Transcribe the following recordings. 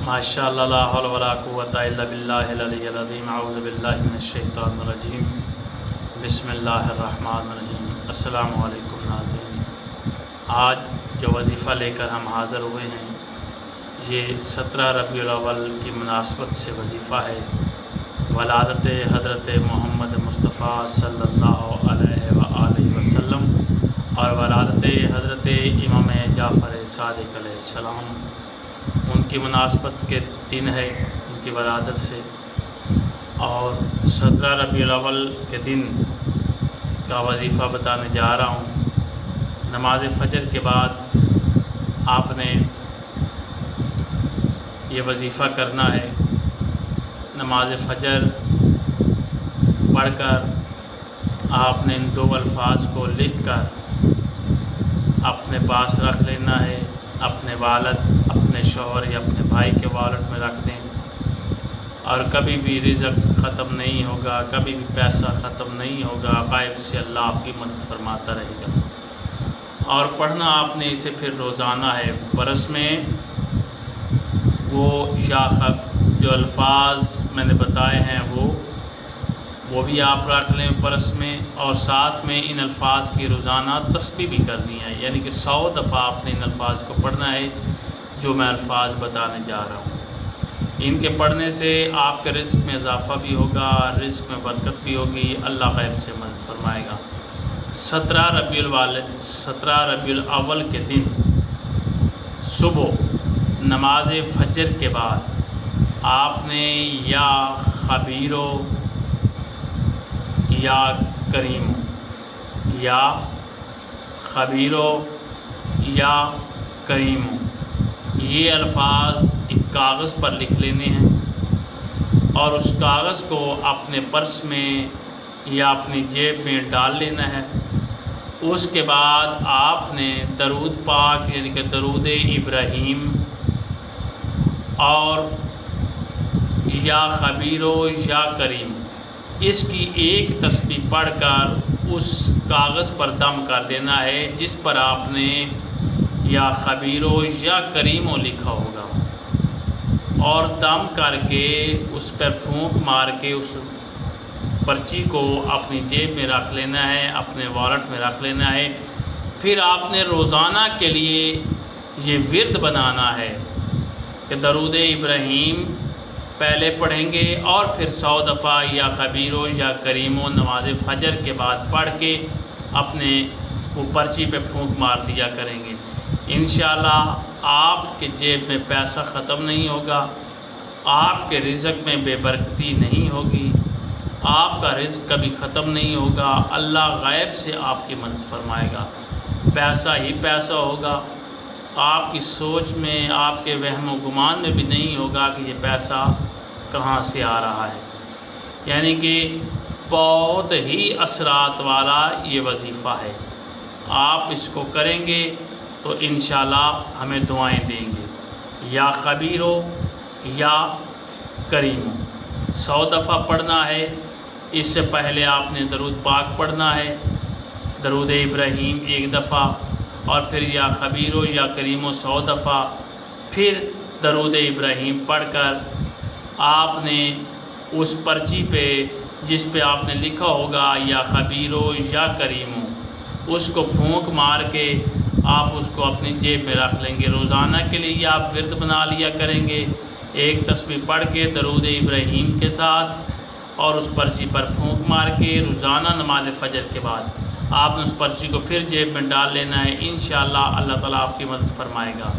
ماشاءاللہ لا حول ولا قوۃ الا باللہ العلی العظیم اعوذ باللہ من الشیطان الرجیم بسم اللہ الرحمن الرحیم۔ السلام علیکم ناظرین، آج جو وظیفہ لے کر ہم حاضر ہوئے ہیں یہ 17 ربیع الاول کی مناسبت سے وظیفہ ہے۔ ولادت حضرت محمد مصطفیٰ صلی اللہ علیہ وآلہ وسلم اور ولادت حضرت امام جعفر صادق علیہ السلام، ان کی مناسبت کے دن ہے ان کی ولادت سے، اور 17 ربیع الاول کے دن کا وظیفہ بتانے جا رہا ہوں۔ نماز فجر کے بعد آپ نے یہ وظیفہ کرنا ہے۔ نماز فجر پڑھ کر آپ نے ان 2 الفاظ کو لکھ کر اپنے پاس رکھ لینا ہے۔ اپنے والد، اپنے شوہر یا اپنے بھائی کے والد میں رکھ دیں، اور کبھی بھی رزق ختم نہیں ہوگا، کبھی بھی پیسہ ختم نہیں ہوگا، غائب سے اللہ آپ کی مدد فرماتا رہے گا۔ اور پڑھنا آپ نے اسے پھر روزانہ ہے۔ برس میں وہ جو الفاظ میں نے بتائے ہیں وہ بھی آپ رکھ لیں برس میں، اور ساتھ میں ان الفاظ کی روزانہ تسبیح بھی کرنی ہے، یعنی کہ 100 دفعہ آپ نے ان الفاظ کو پڑھنا ہے جو میں الفاظ بتانے جا رہا ہوں۔ ان کے پڑھنے سے آپ کے رزق میں اضافہ بھی ہوگا، رزق میں برکت بھی ہوگی، اللہ غیب سے مدد فرمائے گا۔ 17 ربیع الاول کے دن صبح نماز فجر کے بعد آپ نے یا خبیرو یا کریم، یا خبیرو یا کریم، یہ الفاظ ایک کاغذ پر لکھ لینے ہیں، اور اس کاغذ کو اپنے پرس میں یا اپنی جیب میں ڈال لینا ہے۔ اس کے بعد آپ نے درود پاک یعنی کہ درود ابراہیم اور یا خبیرو یا کریم، اس کی ایک تسبیح پڑھ کر اس کاغذ پر دم کر دینا ہے جس پر آپ نے یا خبیرو یا کریمو لکھا ہوگا، اور دم کر کے اس پر پھونک مار کے اس پرچی کو اپنی جیب میں رکھ لینا ہے، اپنے والیٹ میں رکھ لینا ہے۔ پھر آپ نے روزانہ کے لیے یہ ورد بنانا ہے کہ درود ابراہیم پہلے پڑھیں گے، اور پھر 100 دفعہ یا خبیرو یا کریمو نماز فجر کے بعد پڑھ کے اپنے وہ پرچی پہ پھونک مار دیا کریں گے۔ انشاءاللہ آپ کے جیب میں پیسہ ختم نہیں ہوگا، آپ کے رزق میں بے برکتی نہیں ہوگی، آپ کا رزق کبھی ختم نہیں ہوگا، اللہ غیب سے آپ کی مدد فرمائے گا، پیسہ ہی پیسہ ہوگا۔ آپ کی سوچ میں، آپ کے وہم و گمان میں بھی نہیں ہوگا کہ یہ پیسہ کہاں سے آ رہا ہے۔ یعنی کہ بہت ہی اثرات والا یہ وظیفہ ہے۔ آپ اس کو کریں گے تو انشاءاللہ ہمیں دعائیں دیں گے۔ یا خبیرو یا کریمو 100 دفعہ پڑھنا ہے۔ اس سے پہلے آپ نے درود پاک پڑھنا ہے، درود ابراہیم 1 دفعہ، اور پھر یا خبیرو یا کریمو 100 دفعہ، پھر درود ابراہیم پڑھ کر آپ نے اس پرچی پہ جس پہ آپ نے لکھا ہوگا یا خبیرو یا کریمو، اس کو پھونک مار کے آپ اس کو اپنی جیب میں رکھ لیں گے۔ روزانہ کے لیے آپ ورد بنا لیا کریں گے، ایک تسبیح پڑھ کے درود ابراہیم کے ساتھ، اور اس پرچی پر پھونک مار کے روزانہ نماز فجر کے بعد آپ نے اس پرچی کو پھر جیب میں ڈال لینا ہے۔ انشاءاللہ اللہ تعالیٰ آپ کی مدد فرمائے گا۔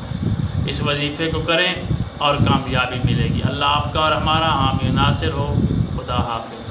اس وظیفے کو کریں اور کامیابی ملے گی۔ اللہ آپ کا اور ہمارا حامی و ناصر ہو۔ خدا حافظ۔